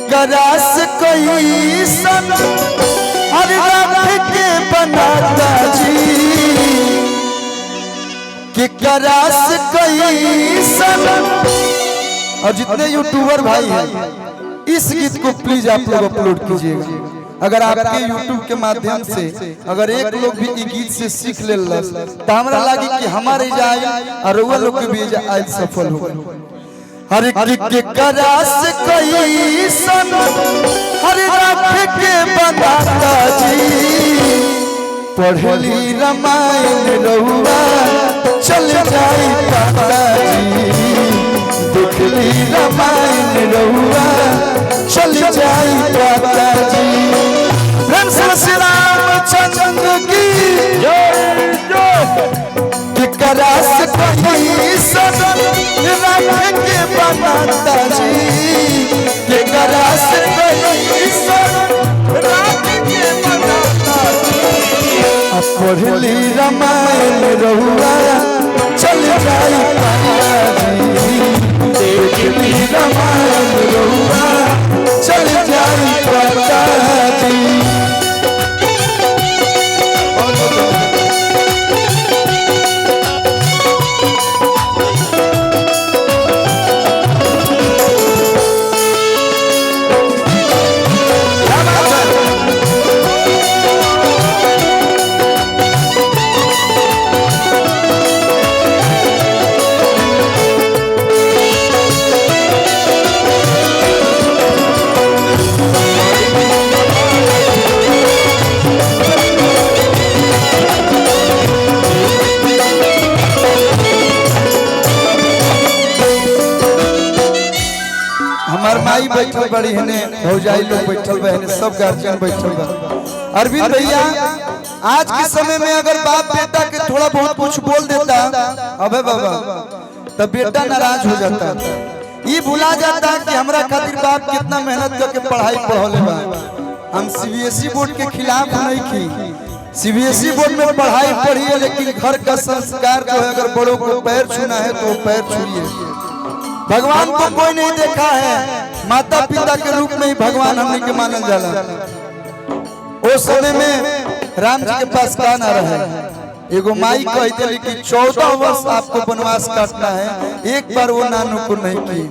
करास कोई सन हर रात के बनाता जी कि करास कोई सन। और जितने यूट्यूबर भाई हैं इस गीत को प्लीज आप लोग अपलोड कीजिएगा। अगर आपके YouTube के माध्यम से अगर एक लोग भी इस गीत से सीख ले तो हमरा लगी कि हमारे जाए और वो लोग के भी आज सफल हो। हर के करास कोई सन हर रात के बनाता जी पढ़ली रामायण रहुआ चल जाई पाता जी देखली रामायण रहुआ चल जाई पाता जी। प्रेम से श्री रामचंद्र की कि करास कोई सन रात के बनाता जी कि करास कोई सन रात के बनाता जी पढ़ली रामायण रहुआ चल जाई पाता जी देखली रामायण रहुआ चल जाई पाता जी। माई बैठल बड़ी है भौजाई लोग बैठल बहने सब गार्जियन बैठल बा। अरविंद भैया आज के समय में अगर बाप बेटा के थोड़ा बहुत कुछ बोल देता अबे बाबा तब बेटा नाराज हो जाता। ये भुला जाता कि हमरा खातिर बाप कितना मेहनत करके पढ़ाई पढ़ौले बा। हम सीबीएसई बोर्ड के खिलाफ नहीं की, सीबीएसई बोर्ड में पढ़ाई पढ़िए लेकिन घर का संस्कार जो है अगर बड़ों को पैर छूना है तो पैर छूइए। भगवान को कोई नहीं देखा है, माता पिता के रूप में ही भगवान हमने के मानल जाला। उस समय में राम जी के पास का ना रहे, एगो माई कहते कि 14 वर्ष आपको वनवास काटना है, एक बार वो नानू को नहीं की,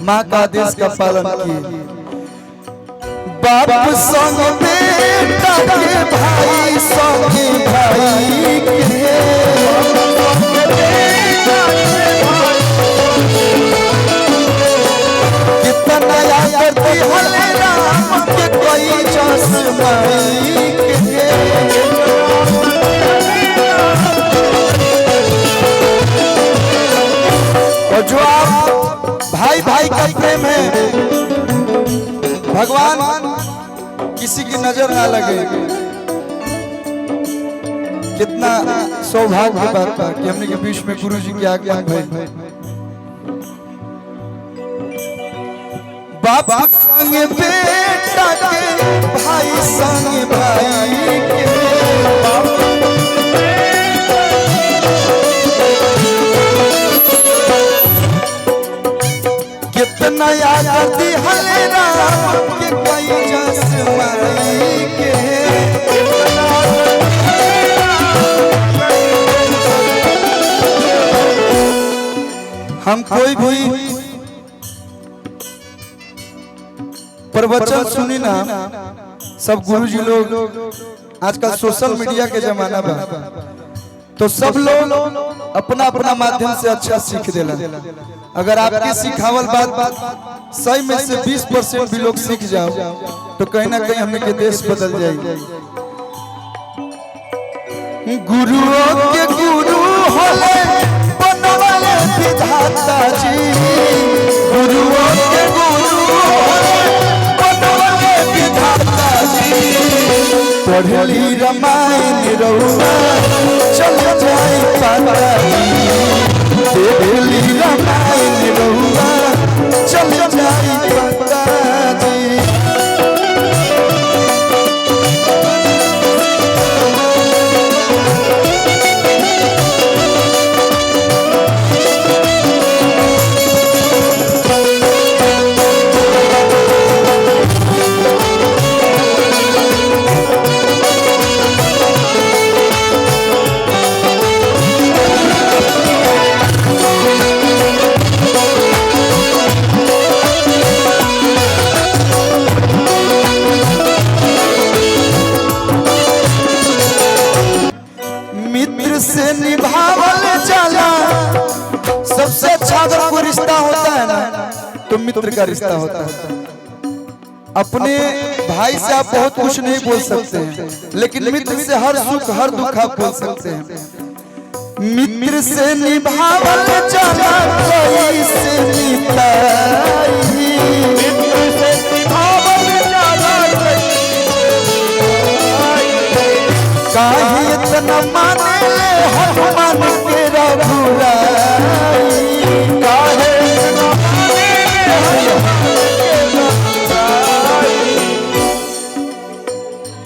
माँ का आदेश का पालन की। बाप संग बेटा के भाई संग भाई के करती हले राम के कोई चश्माई के और जो आप भाई भाई का प्रेम है भगवान किसी की नजर ना लगे। कितना सौभाग्य की बात है कि हमने के बीच में गुरु जी की आज्ञा भाई बाप संग बेटा के भाई संग भाई के कितना याद आती हले राम के कोई जसमाई के हम कोई भी प्रवचन सुनी ना सब गुरुजी लोग आजकल सोशल मीडिया के जमाना बा तो सब लोग अपना अपना माध्यम से अच्छा सीख देला। अगर आपके सिखावल बात सही में से 20% भी लोग सीख जाओ तो कहीं ना कहीं हमने के देश बदल जाएगी। गुरुओं के गुरु होले बनवाले विधाता जी, गुरुओं के गुरु पढ़ली रामायण रहुआ चल जाई पाता जी देखली रामायण रहुआ चल जाई पाता जी। तो मित्र का रिश्ता होता है। अपने भाई से आप बहुत कुछ नहीं बोल सकते हैं, लेकिन मित्र से हर सुख हर दुख आप बोल सकते हैं। मित्र से निभावल जाला कैसे मिताई, मित्र से निभावल जाला काहे इतना माने ले हनुमान के रघुराई, काहे इतना माने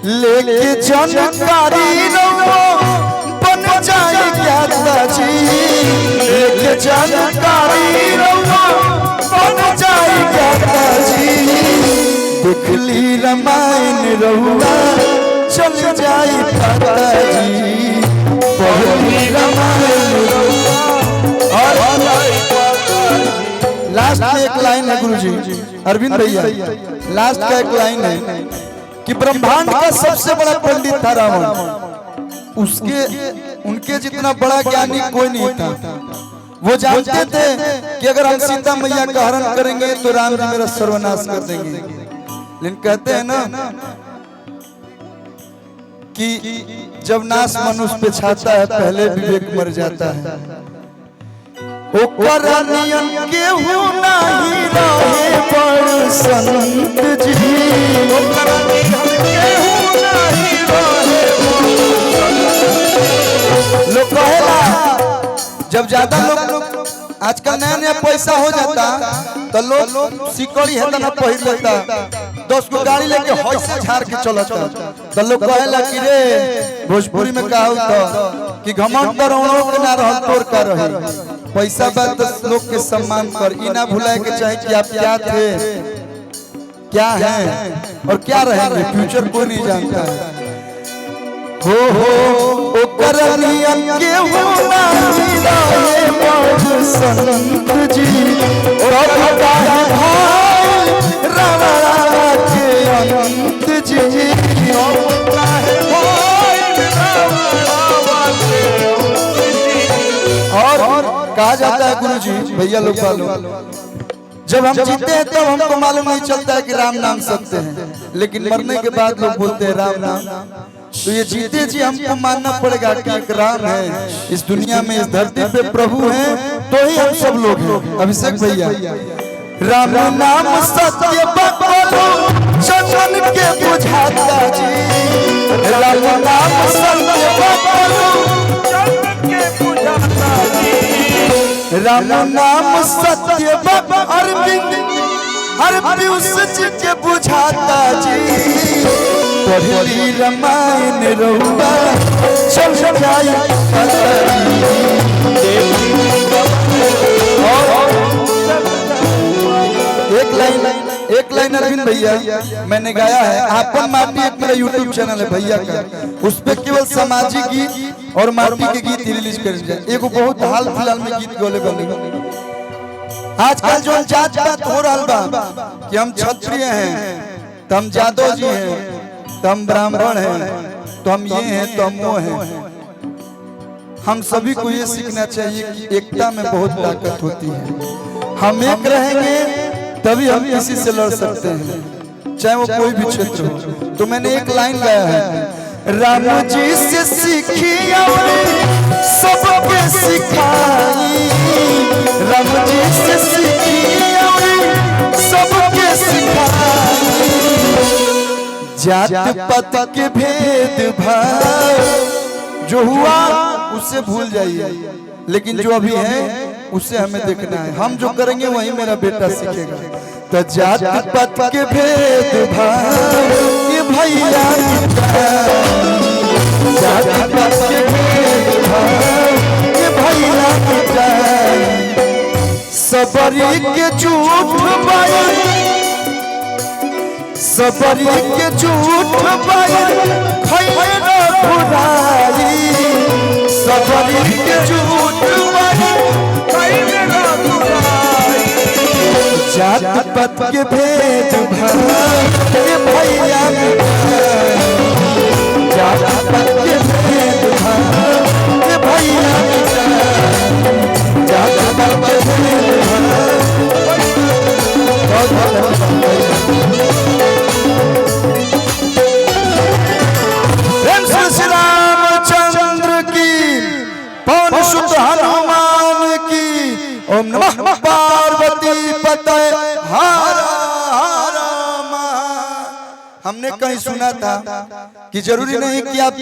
ले लेके जानकारी बन जाए ज्ञाता जी, लेके जानकारी बन जाए ज्ञाता जी। देख ली रामायण रहुआ चल जाए पाता जी, पढ़ली रामायण लास्ट में एक लाइन है गुरुजी, अरविंद भैया लास्ट का एक लाइन है कि ब्रह्मांड का सबसे बड़ा पंडित था रावण, उसके उनके जितना बड़ा ज्ञानी कोई नहीं था। वो जानते थे कि अगर हम सीता मैया का हरण करेंगे तो राम जी मेरा सर्वनाश कर देंगे, लेकिन कहते हैं ना कि जब नाश मनुष्य पे छाता है पहले विवेक मर जाता है। ओकर नियन केहू नहीं रहे बड़ संत जी, ओकर नियन केहू नहीं रहे लोग कहेला। जब ज्यादा लोग आजकल नया नया पैसा हो जाता तो लोग सिकड़ी है ना पहिर लेता, 10 को गाड़ी लेके हौसे झाड़ के चलता, तो लोग कहेला कि रे भोजपुरी में कहा तो कि घमंड करोड़ों के ना रह तोर का रहे। पैसा बात 10 लोग के सम्मान कर, इना भुलाए के चाहे कि आप क्या थे क्या हैं और क्या रहेंगे, फ्यूचर कोई नहीं जानता है। हो ओकर नियन केहू नहीं रहे बड़ संत जी, रब काहे भाई रावण के अंत जी, रब काहे भाई रावण के अंत जी। और कहा जाता है गुरुजी भैया लोग वालों, जब हम जीते हैं तब हमको मालूम नहीं चलता है कि राम नाम सत्य है, लेकिन मरने के बाद लोग बोलते हैं राम नाम। तो ये जीते जी हमको मानना पड़ेगा कि एक राम है इस दुनिया में, इस धरती पे प्रभु हैं, तो ही हम सब लोग हैं। अभिषेक भैया राम नाम सत्य बकलो चंदन के बुझाता जी, राम नाम सत्य बकलो चंदन के बुझाता जी, राम नाम सत्य बक अरविंद हर पीयूष जी के बुझाता जी। पढ़ली रामायण रहुआ चल जाए एक लाइन अरविंद भैया मैंने गाया है, आपन माटी एक मेरा यूट्यूब चैनल है भैया का, उस पे केवल सामाजिक गीत और माटी के गीत रिलीज कर जाए। एक बहुत हाल फिलहाल में गीत गोले बने। आजकल जो जात पात हो रहा बा कि हम क्षत्रिय हैं तो हम जादव जी हैं तो हम ब्राह्मण हैं तो हम ये हैं तो हम वो हैं। हम सभी को ये सीखना चाहिए कि एकता में बहुत ताकत होती है। हम एक रहेंगे तभी हम किसी से लड़ सकते हैं, चाहे वो कोई भी क्षेत्र हो। तो मैंने एक लाइन गाया है, राम जी से सीखी सबके सिखाई, राम जी से सीखी सबके सिखाई। जात पात के भेद भाव जो हुआ उससे भूल जाइए, लेकिन जो अभी है उससे हमें देखना है। हम जो करेंगे वही मेरा बेटा सीखेगा। तो जात पात के भेद भाव ये भैया, जात पात के भेद भाव ये भैया, सबरी के झूठ बायल, सबरी के झूठ बायल खैले न खुदाई, सबरी के झूठ बायल खैले न खुदाई। जात पात के भेद भाव ये भैया, जात पात के भेद भाव ये भैया, जात पात के भेद भाव श्री रामचंद्र की पवन सुत हनुमान की। ओम नमः पार्वती पते हर हर। हमने कहीं सुना था कि जरूरी नहीं कि आप